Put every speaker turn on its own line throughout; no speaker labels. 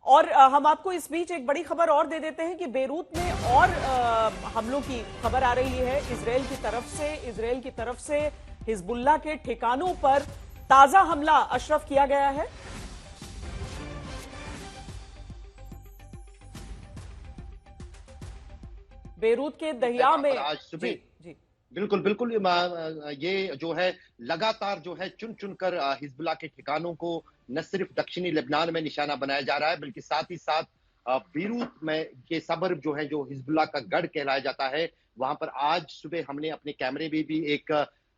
और हम आपको इस बीच एक बड़ी खबर और दे देते हैं कि बेरूत में और हमलों की खबर आ रही है इजरायल की तरफ से हिजबुल्लाह के ठिकानों पर ताजा हमला अशरफ किया गया है। बेरूत के दहिया में
आज सुबह
जी
बिल्कुल बिल्कुल ये जो है लगातार जो है चुन चुनकर हिजबुल्लाह के ठिकानों को न सिर्फ दक्षिणी लेबनान में निशाना बनाया जा रहा है, बल्कि साथ ही साथ बेरूत में के सबर्ब जो है, जो हिजबुल्लाह का गढ़ कहलाया जाता है, वहां पर आज सुबह हमने अपने कैमरे में भी एक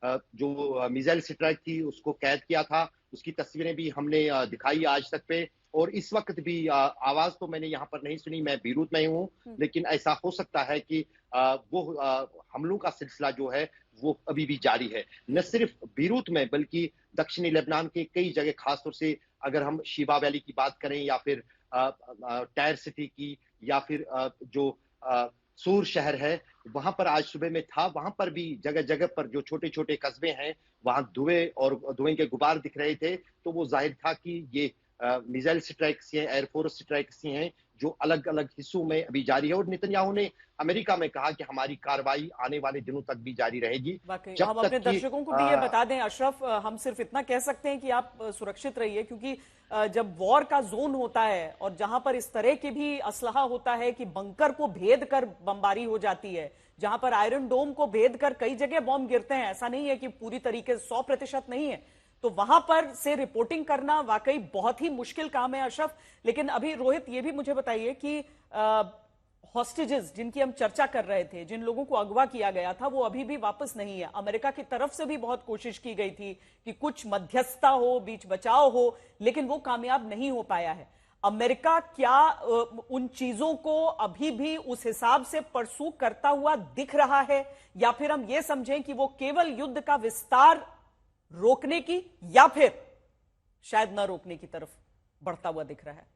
जो मिसाइल स्ट्राइक थी उसको कैद किया था। उसकी तस्वीरें भी हमने दिखाई आज तक पे। और इस वक्त भी आवाज तो मैंने यहाँ पर नहीं सुनी, मैं बेरूत में हूँ, लेकिन ऐसा हो सकता है कि वो हमलों का सिलसिला जो है वो अभी भी जारी है, न सिर्फ बेरूत में बल्कि दक्षिणी लेबनान के कई जगह, खासतौर से अगर हम शिबा वैली की बात करें या फिर टायर सिटी की या फिर जो सूर शहर है, वहां पर आज सुबह में था। वहां पर भी जगह जगह पर जो छोटे छोटे कस्बे हैं वहां धुएं और धुएं के गुबार दिख रहे थे। तो वो जाहिर था कि ये मिसाइल स्ट्राइक्स हैं, एयरफोर्स स्ट्राइक्स हैं, जो अलग अलग हिस्सों में अभी जारी है। और नेतन्याहू ने अमेरिका में कहा कि हमारी कार्रवाई आने वाले दिनों तक भी जारी रहेगी।
वाकई
जब
हम
तक
अपने
कि
दर्शकों को भी ये बता दें अशरफ, हम सिर्फ इतना कह सकते हैं कि आप सुरक्षित रहिए, क्योंकि जब वॉर का जोन होता है और जहां पर इस तरह के भी असलहा होता है कि बंकर को भेद कर बमबारी हो जाती है, जहां पर आयरन डोम को भेद कर कई जगह बॉम्ब गिरते हैं, ऐसा नहीं है कि पूरी तरीके से 100% नहीं है, तो वहां पर से रिपोर्टिंग करना वाकई बहुत ही मुश्किल काम है अशरफ। लेकिन अभी रोहित ये भी मुझे बताइए कि हॉस्टेजेस जिनकी हम चर्चा कर रहे थे, जिन लोगों को अगवा किया गया था, वो अभी भी वापस नहीं है। अमेरिका की तरफ से भी बहुत कोशिश की गई थी कि कुछ मध्यस्थता हो, बीच बचाव हो, लेकिन वो कामयाब नहीं हो पाया है। अमेरिका क्या उन चीजों को अभी भी उस हिसाब से परसू करता हुआ दिख रहा है, या फिर हम ये समझें कि वो केवल युद्ध का विस्तार रोकने की या फिर शायद न रोकने की तरफ बढ़ता हुआ दिख रहा है?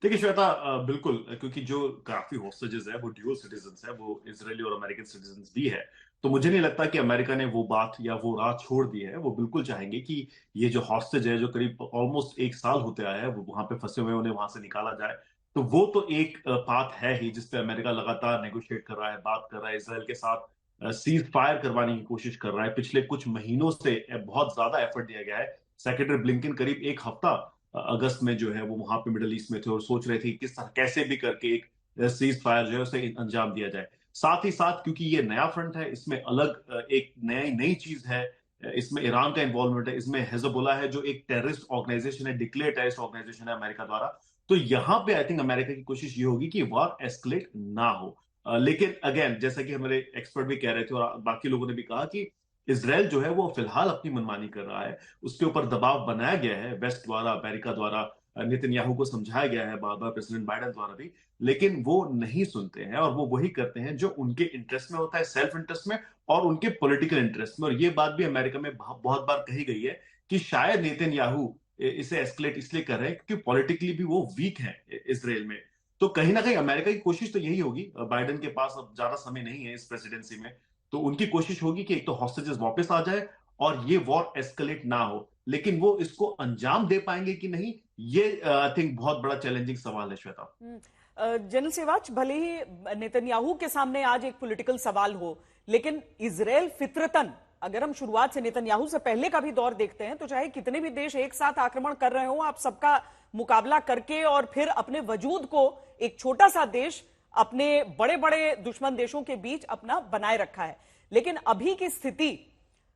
देखिए श्वेता, बिल्कुल, क्योंकि जो काफी हॉस्टेजेस है वो ड्यूअल सिटीजन्स है, वो इजरायली और अमेरिकन सिटीजन्स भी है। तो मुझे नहीं लगता कि अमेरिका ने वो बात या वो राह छोड़ दी है। वो बिल्कुल चाहेंगे कि ये जो हॉस्टेज है, जो करीब ऑलमोस्ट 1 साल होते आया है, वो वहां पे फंसे हुए, उन्हें वहां से निकाला जाए। तो वो तो एक पाथ है ही जिसपे अमेरिका लगातार नेगोशिएट कर रहा है, बात कर रहा है, इसराइल के साथ सीज फायर करवाने की कोशिश कर रहा है। पिछले कुछ महीनों से बहुत ज्यादा एफर्ट दिया गया है। सेक्रेटरी ब्लिंकन करीब 1 हफ्ता अगस्त में जो है वो वहां पे मिडल ईस्ट में थे और सोच रहे थे कि किस तरह कैसे भी करके एक सीज फायर जो है उसे अंजाम दिया जाए। साथ ही साथ क्योंकि ये नया फ्रंट है, इसमें अलग एक नई नई चीज है, इसमें ईरान का इन्वॉल्वमेंट है, इसमें हिजबुल्लाह है जो एक टेररिस्ट ऑर्गेनाइजेशन है, डिक्लेयर टेररिस्ट ऑर्गेनाइजेशन है अमेरिका द्वारा। तो यहाँ पे आई थिंक अमेरिका की कोशिश ये होगी कि वॉर एस्केलेट ना हो। लेकिन अगेन, जैसा कि हमारे एक्सपर्ट भी कह रहे थे और बाकी लोगों ने भी कहा कि इसराइल जो है वो फिलहाल अपनी मनमानी कर रहा है, उसके ऊपर दबाव बनाया गया है वेस्ट द्वारा, अमेरिका द्वारा, नेतन्याहू को समझाया गया है बार बार, प्रेसिडेंट बाइडेन द्वारा भी, लेकिन वो नहीं सुनते हैं और वो वही करते हैं जो उनके इंटरेस्ट में होता है, सेल्फ इंटरेस्ट में और उनके पॉलिटिकल इंटरेस्ट में। और ये बात भी अमेरिका में बहुत बार कही गई है कि शायद नेतन्याहू इसे एस्केलेट इसलिए कर रहे हैं क्योंकि पॉलिटिकली भी वो वीक है इसराइल में। तो कहीं ना कहीं अमेरिका की कोशिश तो यही होगी, बाइडेन के पास अब ज्यादा समय नहीं है इस प्रेसिडेंसी में, तो उनकी कोशिश होगी कि एक तो हॉस्टेजेस वापस आ जाए और ये वॉर एस्केलेट ना हो। लेकिन वो इसको अंजाम दे पाएंगे कि नहीं, ये आई थिंक बहुत बड़ा चैलेंजिंग सवाल है श्वेता।
जनरल सेवाज, भले ही नेतन्याहू के सामने आज एक पॉलिटिकल सवाल हो, लेकिन इजराइल फितरतन, अगर हम शुरुआत से नेतन्याहू से पहले का भी दौर देखते हैं, तो चाहे कितने भी देश एक साथ आक्रमण कर रहे हो, आप सबका मुकाबला करके और फिर अपने वजूद को एक छोटा सा देश अपने बड़े बड़े दुश्मन देशों के बीच अपना बनाए रखा है। लेकिन अभी की स्थिति,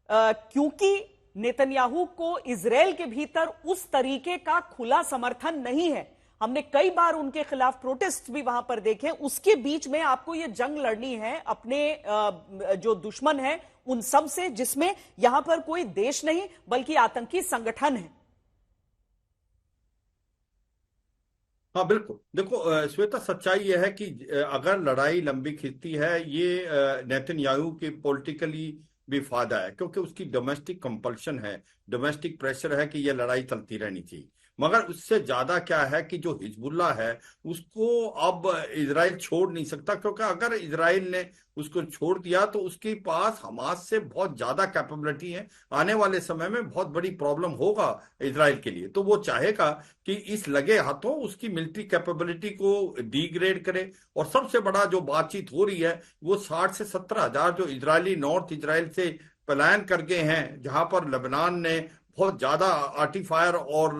क्योंकि नेतन्याहू को इजराइल के भीतर उस तरीके का खुला समर्थन नहीं है, हमने कई बार उनके खिलाफ प्रोटेस्ट भी वहां पर देखे, उसके बीच में आपको ये जंग लड़नी है अपने जो दुश्मन है उन सब से, जिसमें यहां पर कोई देश नहीं बल्कि आतंकी संगठन है।
हाँ बिल्कुल, देखो श्वेता, सच्चाई यह है कि अगर लड़ाई लंबी खिंचती है, ये नेतन्याहू के पॉलिटिकली भी फायदा है, क्योंकि उसकी डोमेस्टिक कंपल्शन है, डोमेस्टिक प्रेशर है कि यह लड़ाई चलती रहनी चाहिए। मगर उससे ज्यादा क्या है कि जो हिजबुल्लाह है उसको अब इजराइल छोड़ नहीं सकता, क्योंकि अगर इजराइल ने उसको छोड़ दिया तो उसके पास हमास से बहुत ज्यादा कैपेबिलिटी है। आने वाले समय में बहुत बड़ी प्रॉब्लम होगा इजराइल के लिए, तो वो चाहेगा कि इस लगे हाथों उसकी मिलिट्री कैपेबिलिटी को डिग्रेड करे। और सबसे बड़ा जो बातचीत हो रही है वो 60 से 70 हजार जो इजरायली नॉर्थ इजराइल से पलायन कर गए हैं, जहां पर लेबनान ने बहुत ज्यादा आर्टी फायर और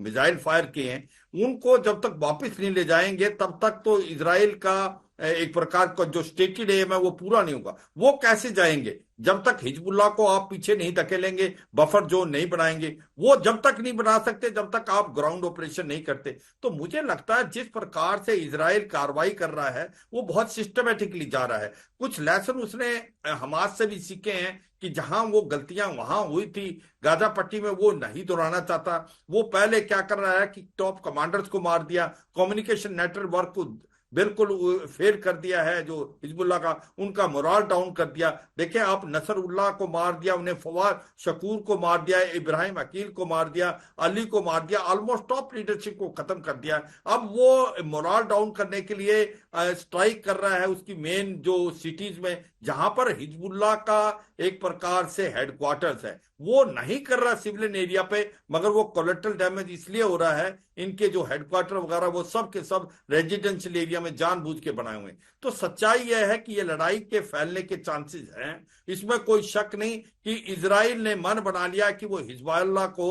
मिसाइल फायर किए हैं, उनको जब तक वापस नहीं ले जाएंगे तब तक तो इजराइल का एक प्रकार का जो स्टेटेड एम है वो पूरा नहीं होगा। वो कैसे जाएंगे जब तक हिजबुल्लाह को आप पीछे नहीं धकेलेंगे, बफर जोन नहीं बनाएंगे, वो जब तक नहीं बना सकते जब तक आप ग्राउंड ऑपरेशन नहीं करते। तो मुझे लगता है जिस प्रकार से इजराइल कार्रवाई कर रहा है वो बहुत सिस्टमेटिकली जा रहा है। कुछ लेसन उसने हमास से भी सीखे हैं कि जहां वो गलतियां वहां हुई थी गाजा पट्टी में वो नहीं दोहराना चाहता। वो पहले क्या कर रहा है कि टॉप कमांडर्स को मार दिया, कम्युनिकेशन नेटवर्क को बिल्कुल फेल कर दिया है, जो हिजबुल्लाह का उनका मोराल डाउन कर दिया। देखिए आप नसरुल्लाह को मार दिया, उन्हें फवाद शकूर को मार दिया, इब्राहिम अकील को मार दिया, अली को मार दिया, ऑलमोस्ट टॉप लीडरशिप को खत्म कर दिया। अब वो मोराल डाउन करने के लिए स्ट्राइक कर रहा है उसकी मेन जो सिटीज में जहां पर हिजबुल्लाह का एक प्रकार से हेडक्वार्टर्स है। वो नहीं कर रहा सिविलियन एरिया पे, मगर वो कोलेट्रल डैमेज इसलिए हो रहा है, इनके जो हेडक्वार्टर वगैरह वो सब के सब रेजिडेंशियल एरिया में जानबूझ के बनाए हुए हैं। तो सच्चाई यह है कि ये लड़ाई के फैलने के चांसेस हैं, इसमें कोई शक नहीं कि इजराइल ने मन बना लिया कि वो हिजबुल्लाह को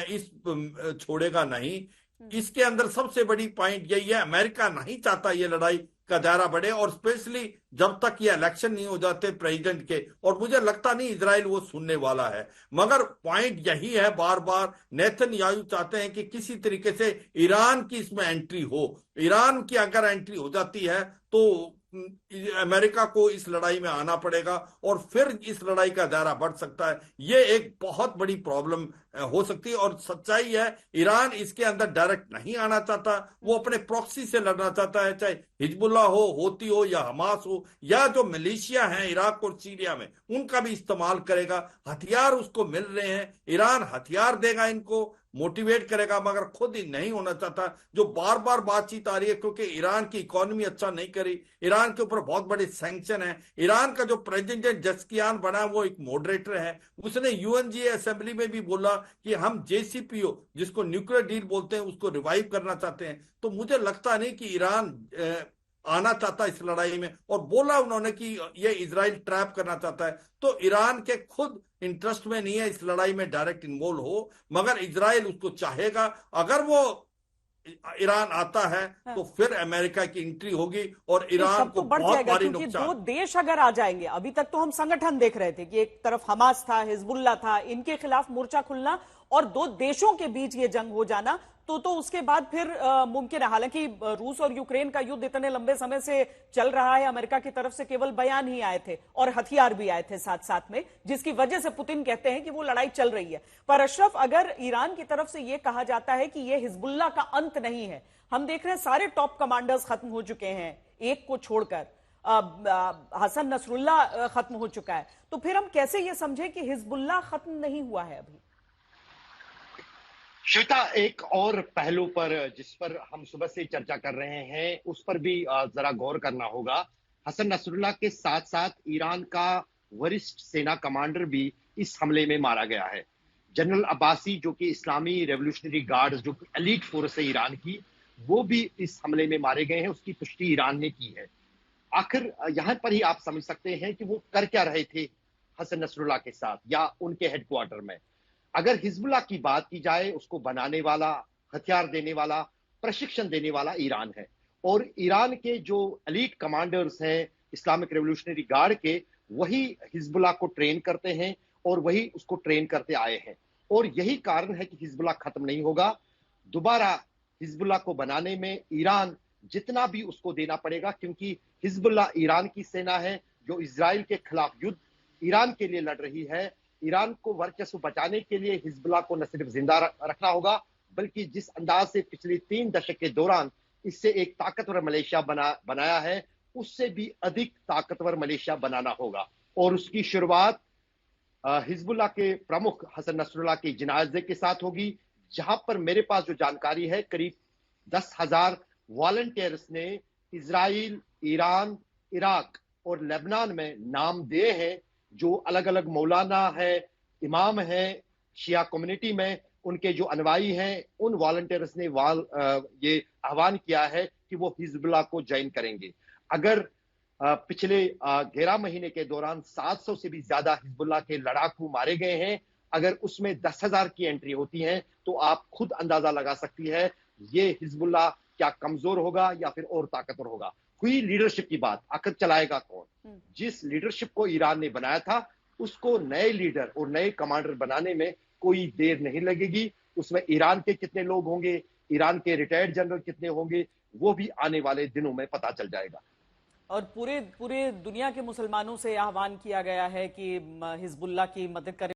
इस छोड़ेगा नहीं। इसके अंदर सबसे बड़ी पॉइंट यही है, अमेरिका नहीं चाहता ये लड़ाई का दायरा बढ़े, और स्पेशली जब तक ये इलेक्शन नहीं हो जाते प्रेसिडेंट के, और मुझे लगता नहीं इजराइल वो सुनने वाला है। मगर पॉइंट यही है, बार बार नेतन्याहू चाहते हैं कि किसी तरीके से ईरान की इसमें एंट्री हो। ईरान की अगर एंट्री हो जाती है तो अमेरिका को इस लड़ाई में आना पड़ेगा और फिर इस लड़ाई का दायरा बढ़ सकता है। ये एक बहुत बड़ी प्रॉब्लम हो सकती है। और सच्चाई है ईरान इसके अंदर डायरेक्ट नहीं आना चाहता, वो अपने प्रॉक्सी से लड़ना चाहता है, चाहे हिजबुल्लाह हो, होती हो या हमास हो, या जो मिलिशिया हैं इराक और सीरिया में उनका भी इस्तेमाल करेगा। हथियार उसको मिल रहे हैं, ईरान हथियार देगा, इनको मोटिवेट करेगा, मगर खुद ही नहीं होना चाहता। जो बार बार बातचीत आ रही है क्योंकि ईरान की इकोनॉमी अच्छा नहीं करी, ईरान के ऊपर बहुत बड़े सैंक्शन है। ईरान का जो प्रेसिडेंट जस्कियान बना वो एक मॉडरेटर है, उसने यूएनजीए असेंबली में भी बोला कि हम JCPO जिसको न्यूक्लियर डील बोलते हैं उसको रिवाइव करना चाहते हैं। तो मुझे लगता नहीं कि ईरान आना चाहता इस लड़ाई में, और बोला उन्होंने कि ये इजराइल ट्रैप करना चाहता है। तो ईरान के खुद इंटरेस्ट में नहीं है इस लड़ाई में डायरेक्ट इन्वॉल्व हो, मगर इजराइल उसको चाहेगा। अगर वो ईरान आता है तो फिर अमेरिका की एंट्री होगी और ईरान को बहुत भारी नुकसान।
दो देश अगर आ जाएंगे, अभी तक तो हम संगठन देख रहे थे कि एक तरफ हमास था, हिजबुल्लाह था, इनके खिलाफ मोर्चा खुलना और दो देशों के बीच ये जंग हो जाना तो उसके बाद फिर मुमकिन है। हालांकि रूस और यूक्रेन का युद्ध इतने लंबे समय से चल रहा है, अमेरिका की तरफ से केवल बयान ही आए थे और हथियार भी आए थे साथ साथ में, जिसकी वजह से पुतिन कहते हैं कि वो लड़ाई चल रही है। पर अशरफ, अगर ईरान की तरफ से यह कहा जाता है कि यह हिजबुल्लाह का अंत नहीं है, हम देख रहे हैं सारे टॉप कमांडर्स खत्म हो चुके हैं एक को छोड़कर, हसन नसरुल्लाह खत्म हो चुका है, तो फिर हम कैसे ये समझें कि हिजबुल्लाह खत्म नहीं हुआ है अभी?
श्वेता, एक और पहलू पर जिस पर हम सुबह से चर्चा कर रहे हैं उस पर भी जरा गौर करना होगा। हसन नसरुल्लाह के साथ साथ ईरान का वरिष्ठ सेना कमांडर भी इस हमले में मारा गया है। जनरल अब्बासी, जो कि इस्लामी रेवोल्यूशनरी गार्ड, जो कि एलीट फोर्स है ईरान की, वो भी इस हमले में मारे गए हैं। उसकी पुष्टि ईरान ने की है। आखिर यहां पर ही आप समझ सकते हैं कि वो कर क्या रहे थे हसन नसरुल्लाह के साथ या उनके हेडक्वार्टर में। अगर हिजबुल्लाह की बात की जाए, उसको बनाने वाला, हथियार देने वाला, प्रशिक्षण देने वाला ईरान है, और ईरान के जो एलीट कमांडर्स हैं इस्लामिक रेवोल्यूशनरी गार्ड के, वही हिजबुल्लाह को ट्रेन करते हैं और वही उसको ट्रेन करते आए हैं। और यही कारण है कि हिजबुल्लाह खत्म नहीं होगा। दोबारा हिजबुल्लाह को बनाने में ईरान जितना भी उसको देना पड़ेगा, क्योंकि हिजबुल्लाह ईरान की सेना है जो इजराइल के खिलाफ युद्ध ईरान के लिए लड़ रही है। ईरान को वर्चस्व बचाने के लिए हिजबुल्लाह को न सिर्फ जिंदा रखना होगा, बल्कि जिस अंदाज से पिछले 3 दशक के दौरान इससे एक ताकतवर मलेशिया बनाया है, उससे भी अधिक ताकतवर मलेशिया बनाना होगा। और उसकी शुरुआत हिजबुल्लाह के प्रमुख हसन नसरुल्लाह के जनाजे के साथ होगी, जहां पर मेरे पास जो जानकारी है, करीब 10,000 वॉलंटियर्स ने इजराइल, ईरान, इराक और लेबनान में नाम दिए हैं, जो अलग अलग मौलाना है, इमाम है, शिया कम्युनिटी में उनके जो अनुयायी हैं, उन वॉलंटियर्स ने ये आह्वान किया है कि वो हिजबुल्लाह को ज्वाइन करेंगे। अगर पिछले 11 महीने के दौरान 700 से भी ज्यादा हिजबुल्लाह के लड़ाकू मारे गए हैं, अगर उसमें 10,000 की एंट्री होती है तो आप खुद अंदाजा लगा सकती है ये हिजबुल्लाह क्या कमजोर होगा या फिर और ताकतवर होगा। हुई लीडरशिप की बात, आखिर चलाएगा कौन? जिस लीडरशिप को ईरान ने बनाया था, उसको नए लीडर और नए कमांडर बनाने में कोई देर नहीं लगेगी। उसमें ईरान के कितने लोग होंगे, ईरान के रिटायर्ड जनरल कितने होंगे, वो भी आने वाले दिनों में पता चल जाएगा।
और पूरे पूरे दुनिया के मुसलमानों से आह्वान किया गया है कि हिजबुल्लाह की मदद करें।